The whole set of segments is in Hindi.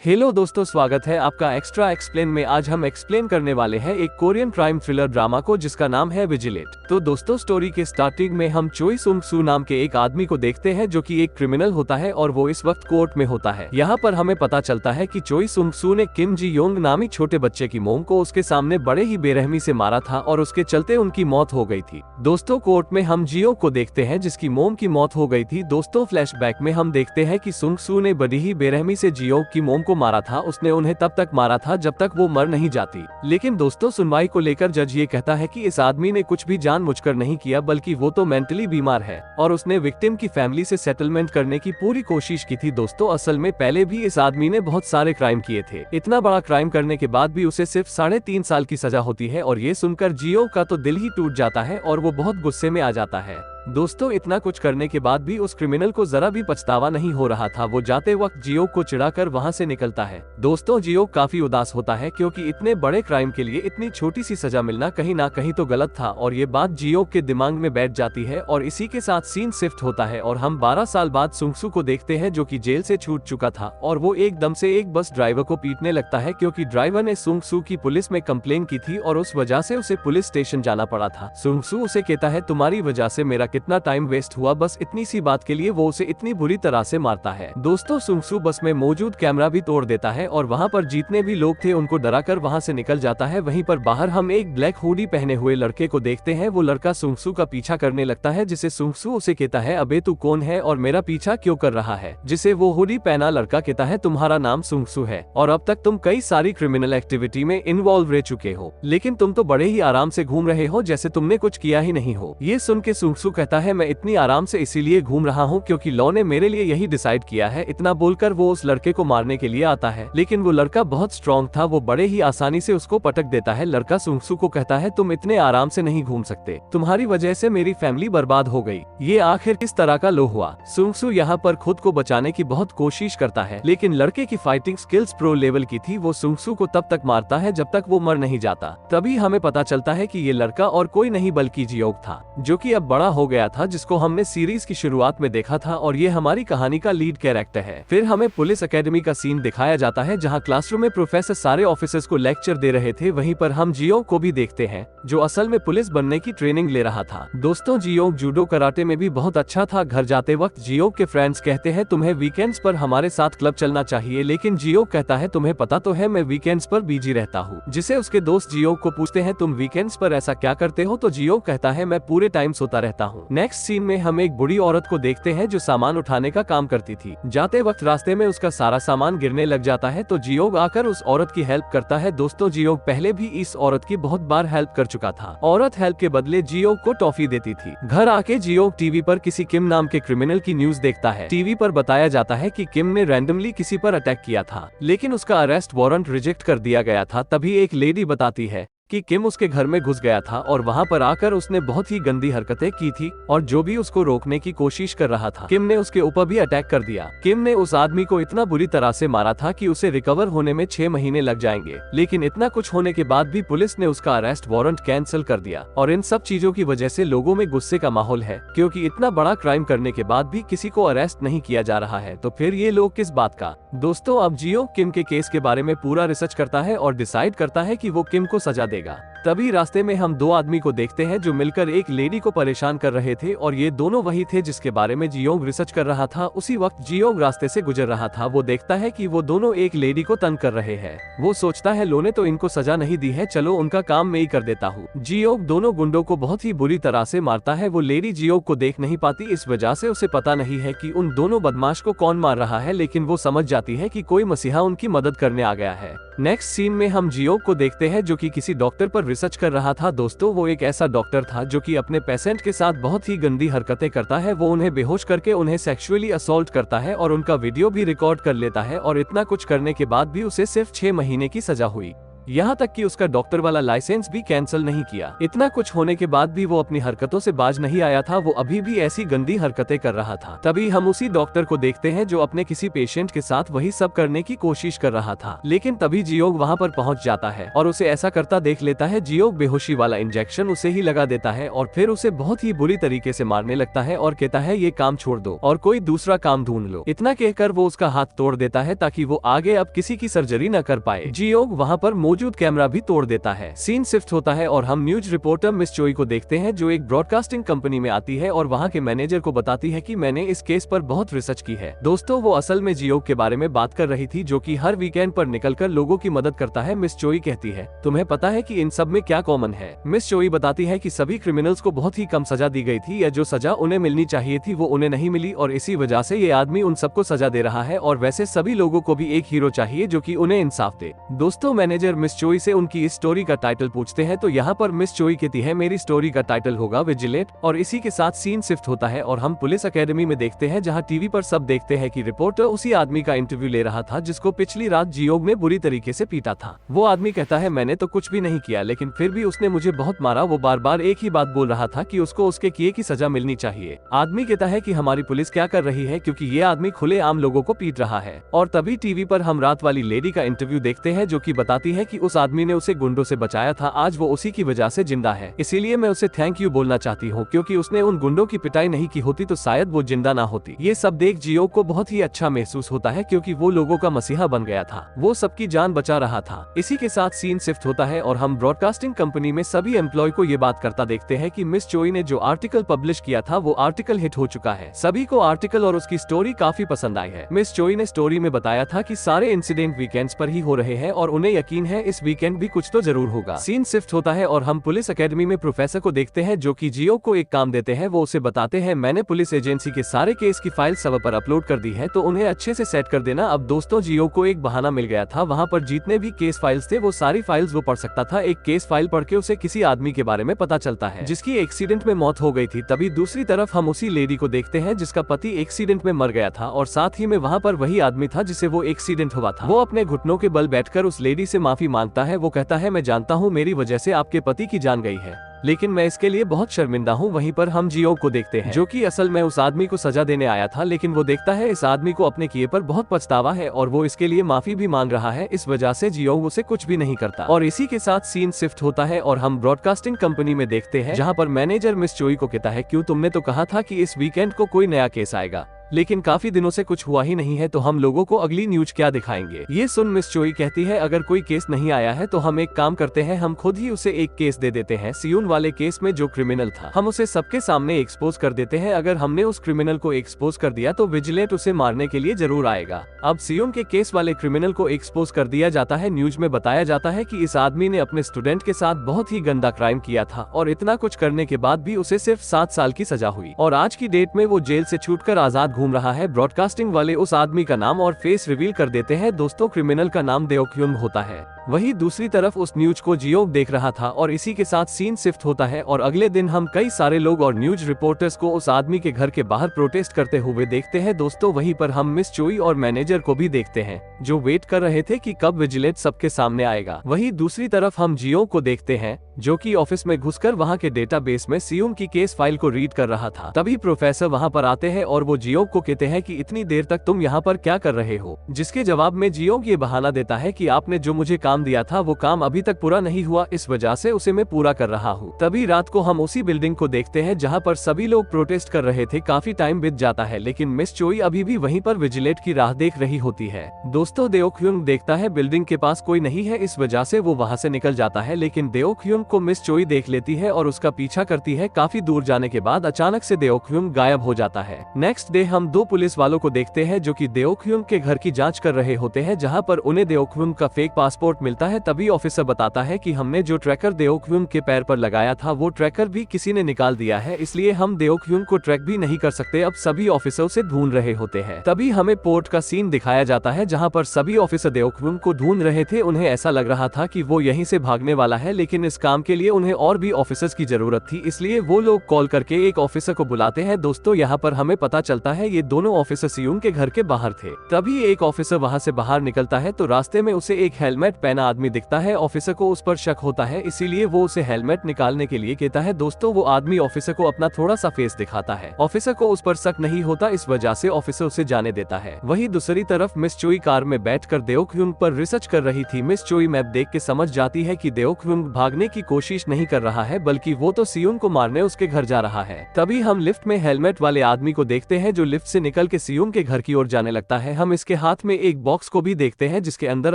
हेलो दोस्तों, स्वागत है आपका एक्स्ट्रा एक्सप्लेन में। आज हम एक्सप्लेन करने वाले हैं एक कोरियन क्राइम थ्रिलर ड्रामा को जिसका नाम है विजिलेट। तो दोस्तों, स्टोरी के स्टार्टिंग में हम चोई सुंग सू नाम के एक आदमी को देखते हैं जो कि एक क्रिमिनल होता है और वो इस वक्त कोर्ट में होता है। यहाँ पर हमें पता चलता है कि चोई सुंग सू ने किम जी योंग नामी छोटे बच्चे की मोम को उसके सामने बड़े ही बेरहमी से मारा था और उसके चलते उनकी मौत हो गई थी। दोस्तों, कोर्ट में हम जियो को देखते हैं जिसकी मोम की मौत हो गई थी। दोस्तों, फ्लैशबैक में हम देखते हैं कि सुंग सू ने बड़ी ही बेरहमी से जियो की मोम को मारा था। उसने उन्हें तब तक मारा था जब तक वो मर नहीं जाती। लेकिन दोस्तों, सुनवाई को लेकर जज ये कहता है कि इस आदमी ने कुछ भी जानबूझकर नहीं किया, बल्कि वो तो मेंटली बीमार है और उसने विक्टिम की फैमिली से सेटलमेंट करने की पूरी कोशिश की थी। दोस्तों, असल में पहले भी इस आदमी ने बहुत सारे क्राइम किए थे। इतना बड़ा क्राइम करने के बाद भी उसे सिर्फ 3.5 साल की सजा होती है और ये सुनकर जियो का तो दिल ही टूट जाता है और वो बहुत गुस्से में आ जाता है। दोस्तों, इतना कुछ करने के बाद भी उस क्रिमिनल को जरा भी पछतावा नहीं हो रहा था। वो जाते वक्त जियो को चिढ़ाकर वहां से निकलता है। दोस्तों, जियो काफी उदास होता है क्योंकि इतने बड़े क्राइम के लिए इतनी छोटी सी सजा मिलना कहीं ना कहीं तो गलत था और ये बात जियो के दिमाग में बैठ जाती है और इसी के साथ सीन शिफ्ट होता है और हम 12 साल बाद सुंगसू को देखते हैं जो कि जेल से छूट चुका था और वो एकदम से एक बस ड्राइवर को पीटने लगता है क्योंकि ड्राइवर ने सुंगसू की पुलिस में कंप्लेन की थी और उस वजह से उसे पुलिस स्टेशन जाना पड़ा था। सुंगसू उसे कहता है, तुम्हारी वजह से मेरा कितना टाइम वेस्ट हुआ, बस इतनी सी बात के लिए वो उसे इतनी बुरी तरह से मारता है। दोस्तों, सुंगसू बस में मौजूद कैमरा भी तोड़ देता है और वहाँ पर जितने भी लोग थे उनको डराकर वहाँ से निकल जाता है। वहीं पर बाहर हम एक ब्लैक हुडी पहने हुए लड़के को देखते हैं। वो लड़का सुंगसू का पीछा करने लगता है जिसे सुंगसू उसे कहता है, अबे तू कौन है और मेरा पीछा क्यों कर रहा है? जिसे वो हुडी पहना लड़का कहता है, तुम्हारा नाम सुंगसू है और अब तक तुम कई सारी क्रिमिनल एक्टिविटी में इन्वॉल्व रह चुके हो, लेकिन तुम तो बड़े ही आराम से घूम रहे हो जैसे तुमने कुछ किया ही नहीं हो। ये सुन के सुंगसू कहता है, मैं इतनी आराम से इसीलिए घूम रहा हूँ क्योंकि लॉ ने मेरे लिए यही डिसाइड किया है। इतना बोलकर वो उस लड़के को मारने के लिए आता है, लेकिन वो लड़का बहुत स्ट्रॉन्ग था। वो बड़े ही आसानी से उसको पटक देता है। लड़का सुंगसू को कहता है, तुम इतने आराम से नहीं घूम सकते, तुम्हारी वजह से मेरी फैमिली बर्बाद हो गई। ये आखिर किस तरह का लो हुआ? सुंगसू यहाँ पर खुद को बचाने की बहुत कोशिश करता है, लेकिन लड़के की फाइटिंग स्किल्स प्रो लेवल की थी। वो सुंगसू को तब तक मारता है जब तक वो मर नहीं जाता। तभी हमें पता चलता है कि ये लड़का और कोई नहीं बल्कि जियोग था, जो कि अब बड़ा हो गया था, जिसको हमने सीरीज की शुरुआत में देखा था और ये हमारी कहानी का लीड कैरेक्टर है। फिर हमें पुलिस एकेडमी का सीन दिखाया जाता है जहाँ क्लासरूम में प्रोफेसर सारे ऑफिसर्स को लेक्चर दे रहे थे। वहीं पर हम जियो को भी देखते हैं जो असल में पुलिस बनने की ट्रेनिंग ले रहा था। दोस्तों, जियो जूडो कराटे में भी बहुत अच्छा था। घर जाते वक्त जियो के फ्रेंड्स कहते हैं, तुम्हें वीकेंड्स पर हमारे साथ क्लब चलना चाहिए, लेकिन जियो कहता है, तुम्हें पता तो है मैं वीकेंड्स पर बिजी रहता हूँ। जिसे उसके दोस्त जियो को पूछते हैं, तुम वीकेंड्स पर ऐसा क्या करते हो? तो जियो कहता है, मैं पूरे टाइम सोता रहता हूँ। नेक्स्ट सीन में हम एक बुढ़ी औरत को देखते हैं जो सामान उठाने का काम करती थी। जाते वक्त रास्ते में उसका सारा सामान गिरने लग जाता है तो जियोग आकर उस औरत की हेल्प करता है। दोस्तों, जियोग पहले भी इस औरत की बहुत बार हेल्प कर चुका था। औरत हेल्प के बदले जियोग को टॉफी देती थी। घर आके जियोग टीवी पर किसी किम नाम के क्रिमिनल की न्यूज देखता है। टीवी पर बताया जाता है कि किम ने रैंडमली किसी पर अटैक किया था, लेकिन उसका अरेस्ट वारंट रिजेक्ट कर दिया गया था। तभी एक लेडी बताती है कि किम उसके घर में घुस गया था और वहां पर आकर उसने बहुत ही गंदी हरकतें की थी और जो भी उसको रोकने की कोशिश कर रहा था, किम ने उसके ऊपर भी अटैक कर दिया। किम ने उस आदमी को इतना बुरी तरह से मारा था कि उसे रिकवर होने में 6 महीने लग जाएंगे, लेकिन इतना कुछ होने के बाद भी पुलिस ने उसका अरेस्ट वारंट कैंसिल कर दिया। और इन सब चीजों की वजह से लोगों में गुस्से का माहौल है क्योंकि इतना बड़ा क्राइम करने के बाद भी किसी को अरेस्ट नहीं किया जा रहा है, तो फिर ये लोग किस बात का? दोस्तों, अब जियो किम के केस के बारे में पूरा रिसर्च करता है और डिसाइड करता है कि वो किम को सजा देगा। तभी रास्ते में हम 2 आदमी को देखते हैं जो मिलकर एक लेडी को परेशान कर रहे थे और ये दोनों वही थे जिसके बारे में जियोंग रिसर्च कर रहा था। उसी वक्त जियोंग रास्ते से गुजर रहा था। वो देखता है कि वो दोनों एक लेडी को तंग कर रहे हैं। वो सोचता है, लो ने तो इनको सजा नहीं दी है, चलो उनका काम मैं ही कर देता हूँ। जियोंग दोनों गुंडों को बहुत ही बुरी तरह से मारता है। वो लेडी जियोंग को देख नहीं पाती, इस वजह से उसे पता नहीं है कि उन दोनों बदमाश को कौन मार रहा है, लेकिन वो समझ जाती है कि कोई मसीहा उनकी मदद करने आ गया है। नेक्स्ट सीन में हम जियोंग को देखते हैं जो कि किसी डॉक्टर पर रिसर्च कर रहा था। दोस्तों, वो एक ऐसा डॉक्टर था जो कि अपने पेशेंट के साथ बहुत ही गंदी हरकतें करता है। वो उन्हें बेहोश करके उन्हें सेक्सुअली असॉल्ट करता है और उनका वीडियो भी रिकॉर्ड कर लेता है और इतना कुछ करने के बाद भी उसे सिर्फ 6 महीने की सजा हुई। यहाँ तक कि उसका डॉक्टर वाला लाइसेंस भी कैंसिल नहीं किया। इतना कुछ होने के बाद भी वो अपनी हरकतों से बाज नहीं आया था, वो अभी भी ऐसी गंदी हरकतें कर रहा था। तभी हम उसी डॉक्टर को देखते हैं जो अपने किसी पेशेंट के साथ वही सब करने की कोशिश कर रहा था। लेकिन तभी जियोग वहाँ पर पहुँच जाता है और उसे ऐसा करता देख लेता है। जियोग बेहोशी वाला इंजेक्शन उसे ही लगा देता है और फिर उसे बहुत ही बुरी तरीके से मारने लगता है और कहता है ये काम छोड़ दो और कोई दूसरा काम ढूंढ लो। इतना कहकर वो उसका हाथ तोड़ देता है ताकि वो आगे अब किसी की सर्जरी न कर पाए। जियोग वहाँ पर मौजूद कैमरा भी तोड़ देता है। सीन शिफ्ट होता है और हम न्यूज रिपोर्टर मिस चोई को देखते हैं जो एक ब्रॉडकास्टिंग कंपनी में आती है और वहाँ के मैनेजर को बताती है कि मैंने इस केस पर बहुत रिसर्च की है। दोस्तों वो असल में जियोग के बारे में बात कर रही थी जो कि हर वीकेंड पर निकलकर लोगों की मदद करता है। मिस चोई कहती है तुम्हें पता है कि इन सब में क्या कॉमन है। मिस चोई बताती है कि सभी क्रिमिनल्स को बहुत ही कम सजा दी गई थी या जो सजा उन्हें मिलनी चाहिए थी वो उन्हें नहीं मिली और इसी वजह से ये आदमी उन सबको सजा दे रहा है और वैसे सभी लोगों को भी एक हीरो चाहिए जो कि उन्हें इंसाफ दे। दोस्तों मैनेजर मिस चोई से उनकी इस स्टोरी का टाइटल पूछते हैं तो यहाँ पर मिस चोई कहती है मेरी स्टोरी का टाइटल होगा विजिलेट। और इसी के साथ सीन शिफ्ट होता है और हम पुलिस अकेडमी में देखते हैं जहाँ टीवी पर सब देखते हैं कि रिपोर्टर उसी आदमी का इंटरव्यू ले रहा था जिसको पिछली रात जियोग ने बुरी तरीके से पीटा था। वो आदमी कहता है मैंने तो कुछ भी नहीं किया लेकिन फिर भी उसने मुझे बहुत मारा। वो बार बार एक ही बात बोल रहा था कि उसको उसके किए की सजा मिलनी चाहिए। आदमी कहता है कि हमारी पुलिस क्या कर रही है क्योंकि ये आदमी खुले आम लोगों को पीट रहा है। और तभी टीवी पर हम रात वाली लेडी का इंटरव्यू देखते हैं जो कि बताती है कि उस आदमी ने उसे गुंडों से बचाया था, आज वो उसी की वजह से जिंदा है। इसीलिए मैं उसे थैंक यू बोलना चाहती हूँ क्योंकि उसने उन गुंडों की पिटाई नहीं की होती तो शायद वो जिंदा ना होती। ये सब देख जियोग को बहुत ही अच्छा महसूस होता है क्योंकि वो लोगों का मसीहा बन गया था, वो सबकी जान बचा रहा था। इसी के साथ सीन शिफ्ट होता है और हम ब्रॉडकास्टिंग कंपनी में सभी एम्प्लॉय को ये बात करता देखते हैं कि मिस चोई ने जो आर्टिकल पब्लिश किया था वो आर्टिकल हिट हो चुका है। सभी को आर्टिकल और उसकी स्टोरी काफी पसंद आई है। मिस चोई ने स्टोरी में बताया था कि सारे इंसिडेंट वीकेंड्स पर ही हो रहे हैं और उन्हें यकीन है इस वीकेंड भी कुछ तो जरूर होगा। सीन शिफ्ट होता है और हम पुलिस एकेडमी में प्रोफेसर को देखते हैं जो कि जियोग को एक काम देते हैं। वो उसे बताते हैं मैंने पुलिस एजेंसी के सारे केस की फाइल सर्वर पर अपलोड कर दी है तो उन्हें अच्छे से सेट कर देना। अब दोस्तों जियोग को एक बहाना मिल गया था, वहाँ पर जितने भी केस फाइल्स थे वो सारी फाइल्स वो पढ़ सकता था। एक केस फाइल पढ़ के उसे किसी आदमी के बारे में पता चलता है जिसकी एक्सीडेंट में मौत हो गई थी। तभी दूसरी तरफ हम उसी लेडी को देखते हैं जिसका पति एक्सीडेंट में मर गया था और साथ ही में वहाँ पर वही आदमी था जिसे वो एक्सीडेंट हुआ था। वो अपने घुटनों के बल बैठकर उस लेडी से माफी मांगता है। वो कहता है मैं जानता हूँ मेरी वजह से आपके पति की जान गई है लेकिन मैं इसके लिए बहुत शर्मिंदा हूँ। वहीं पर हम जियोग को देखते हैं जो कि असल में उस आदमी को सजा देने आया था लेकिन वो देखता है इस आदमी को अपने किए पर बहुत पछतावा है और वो इसके लिए माफी भी मांग रहा है। इस वजह से जियोग उसे कुछ भी नहीं करता। और इसी के साथ सीन शिफ्ट होता है और हम ब्रॉडकास्टिंग कंपनी में देखते हैं जहाँ पर मैनेजर मिस चोई को कहता है क्यों तुमने तो कहा था कि इस वीकेंड को कोई नया केस आएगा लेकिन काफी दिनों से कुछ हुआ ही नहीं है तो हम लोगों को अगली न्यूज क्या दिखाएंगे। ये सुन मिस चोई कहती है अगर कोई केस नहीं आया है तो हम एक काम करते हैं, हम खुद ही उसे एक केस दे देते हैं। सियून वाले केस में जो क्रिमिनल था हम उसे सबके सामने एक्सपोज कर देते हैं। अगर हमने उस क्रिमिनल को एक्सपोज कर दिया तो विजिलेट उसे मारने के लिए जरूर आएगा। अब सियून के केस वाले क्रिमिनल को एक्सपोज कर दिया जाता है। न्यूज में बताया जाता है कि इस आदमी ने अपने स्टूडेंट के साथ बहुत ही गंदा क्राइम किया था और इतना कुछ करने के बाद भी उसे सिर्फ 7 साल की सजा हुई और आज की डेट में वो जेल से छूटकर आजाद घूम रहा है। ब्रॉडकास्टिंग वाले उस आदमी का नाम और फेस रिवील कर देते हैं। दोस्तों क्रिमिनल का नाम देओक्युंग होता है। वही दूसरी तरफ उस न्यूज को जियोग देख रहा था और इसी के साथ सीन शिफ्ट होता है और अगले दिन हम कई सारे लोग और न्यूज रिपोर्टर्स को उस आदमी के घर के बाहर प्रोटेस्ट करते हुए देखते हैं। दोस्तों वहीं पर हम मिस चोई और मैनेजर को भी देखते हैं जो वेट कर रहे थे कि कब विजिलेट सबके सामने आएगा। वही दूसरी तरफ हम जियोग को देखते हैं जो कि ऑफिस में घुसकर वहां के डेटाबेस में सियून की केस फाइल को रीड कर रहा था। तभी प्रोफेसर वहां पर आते हैं और वो जियोग को कहते हैं कि इतनी देर तक तुम यहाँ पर क्या कर रहे हो, जिसके जवाब में जियोग ये बहाना देता है कि आपने जो मुझे काम दिया था वो काम अभी तक पूरा नहीं हुआ, इस वजह से उसे मैं पूरा कर रहा हूँ। तभी रात को हम उसी बिल्डिंग को देखते हैं जहाँ पर सभी लोग प्रोटेस्ट कर रहे थे। काफी टाइम बीत जाता है लेकिन मिस चोई अभी भी वहीं पर विजिलेट की राह देख रही होती है। दोस्तों देओक्युंग देखता है बिल्डिंग के पास कोई नहीं है, इस वजह से वो वहाँ से निकल जाता है लेकिन देओक्युंग को मिस चोई देख लेती है और उसका पीछा करती है। काफी दूर जाने के बाद अचानक से देओक्युंग गायब हो जाता है। नेक्स्ट डे हम 2 पुलिस वालों को देखते हैं जो कि देओक्युंग के घर की जांच कर रहे होते हैं जहां पर उन्हें देओक्युंग का फेक पासपोर्ट मिलता है। तभी ऑफिसर बताता है कि हमने जो ट्रैकर देओक्युंग के पैर पर लगाया था वो ट्रैकर भी किसी ने निकाल दिया है, इसलिए हम देओक्युंग को ट्रैक भी नहीं कर सकते। अब सभी ऑफिसर उसे ढूंढ रहे होते हैं। तभी हमें पोर्ट का सीन दिखाया जाता है जहाँ पर सभी ऑफिसर देओक्युंग को ढूंढ रहे थे। उन्हें ऐसा लग रहा था कि वो यहीं से भागने वाला है लेकिन इस काम के लिए उन्हें और भी ऑफिसर्स की जरूरत थी, इसलिए वो लोग कॉल करके एक ऑफिसर को बुलाते हैं। दोस्तों यहाँ पर हमें पता चलता है ये दोनों ऑफिसर सियून के घर के बाहर थे। तभी एक ऑफिसर वहाँ से बाहर निकलता है तो रास्ते में उसे एक हेलमेट पहन पहना आदमी दिखता है। ऑफिसर को उस पर शक होता है, इसीलिए वो उसे हेलमेट निकालने के लिए कहता है। दोस्तों वो आदमी ऑफिसर को अपना थोड़ा सा फेस दिखाता है। ऑफिसर को उस पर शक नहीं होता, इस वजह से ऑफिसर उसे जाने देता है। वही दूसरी तरफ मिस चोई कार में बैठकर देओक्युंग पर रिसर्च कर रही थी। मिस चोई मैप देख के समझ जाती है कि देओक्युंग भागने की कोशिश नहीं कर रहा है, बल्कि वो तो सियुन को मारने उसके घर जा रहा है। तभी हम लिफ्ट में हेलमेट वाले आदमी को देखते हैं जो लिफ्ट से निकल के सियुन के घर की ओर जाने लगता है। हम इसके हाथ में एक बॉक्स को भी देखते हैं जिसके अंदर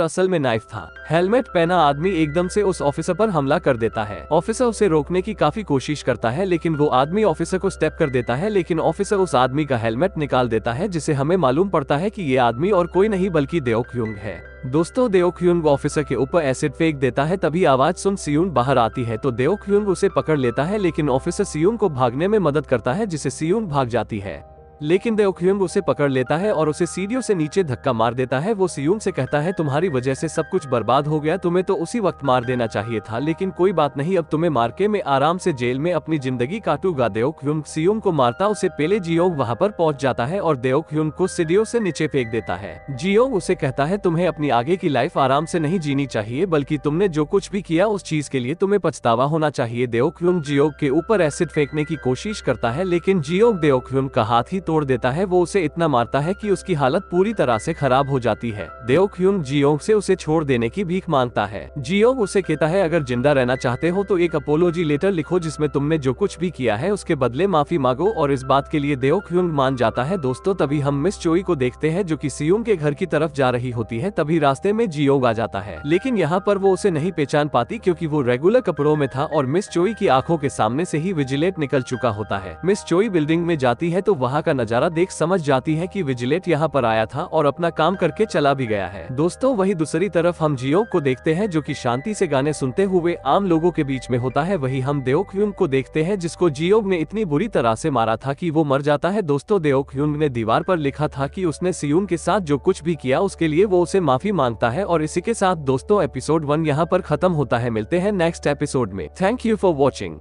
असल में नाइफ था। हेलमेट पहना आदमी एकदम से उस ऑफिसर पर हमला कर देता है। ऑफिसर उसे रोकने की काफी कोशिश करता है, लेकिन वो आदमी ऑफिसर को स्टेप कर देता है, लेकिन ऑफिसर उस आदमी का हेलमेट निकाल देता है, जिसे हमें मालूम पड़ता है कि ये आदमी और कोई नहीं बल्कि देओक्युंग है। दोस्तों देओक्युंग ऑफिसर के ऊपर एसिड फेंक देता है। तभी आवाज सुन सियुन बाहर आती है तो देओक्युंग उसे पकड़ लेता है, लेकिन ऑफिसर सियुन को भागने में मदद करता है, जिसे सियुन भाग जाती है। लेकिन देओक्युंग उसे पकड़ लेता है और उसे सीढ़ियों से नीचे धक्का मार देता है। वो सियुन से कहता है तुम्हारी वजह से सब कुछ बर्बाद हो गया, तुम्हें तो उसी वक्त मार देना चाहिए था, लेकिन कोई बात नहीं, अब तुम्हें मार के मैं आराम से जेल में अपनी जिंदगी काटूंगा। देओक्युंग सियुन को मारता उससे पहले जियोंग वहाँ पर पहुँच जाता है और देओक्युंग को सीढ़ियों से नीचे फेंक देता है। जियोंग उसे कहता है तुम्हें अपनी आगे की लाइफ आराम से नहीं जीनी चाहिए, बल्कि तुमने जो कुछ भी किया उस चीज के लिए तुम्हें पछतावा होना चाहिए। देओक्युंग जियोंग के ऊपर एसिड फेंकने की कोशिश करता है, लेकिन जियोंग देओक्युंग का हाथ ही तोड़ देता है। वो उसे इतना मारता है कि उसकी हालत पूरी तरह से खराब हो जाती है। देओक्युंग जियोंग से उसे छोड़ देने की भीख मांगता है। जियोंग उसे कहता है अगर जिंदा रहना चाहते हो तो एक अपोलॉजी लेटर लिखो जिसमें तुमने जो कुछ भी किया है उसके बदले माफी मांगो, और इस बात के लिए देओक्युंग मान जाता है। दोस्तों तभी हम मिस चोई को देखते हैं जो कि सियुन के घर की तरफ जा रही होती है। तभी रास्ते में जियोंग आ जाता है, लेकिन यहाँ पर वो उसे नहीं पहचान पाती क्योंकि वो रेगुलर कपड़ों में था और मिस चोई की आंखों के सामने से ही विजिलेट निकल चुका होता है। मिस चोई बिल्डिंग में जाती है तो वहाँ का नजारा देख समझ जाती है कि विजिलेट यहाँ पर आया था और अपना काम करके चला भी गया है। दोस्तों वही दूसरी तरफ हम जियोंग को देखते हैं जो कि शांति से गाने सुनते हुए आम लोगों के बीच में होता है। वही हम देओक्युंग को देखते हैं जिसको जियोंग ने इतनी बुरी तरह से मारा था कि वो मर जाता है। दोस्तों देओक्युंग ने दीवार पर लिखा था कि उसने सियुन के साथ जो कुछ भी किया उसके लिए वो उसे माफी मांगता है। और इसी के साथ दोस्तों एपिसोड 1 यहाँ पर खत्म होता है। मिलते हैं नेक्स्ट एपिसोड में। Thank you for watching.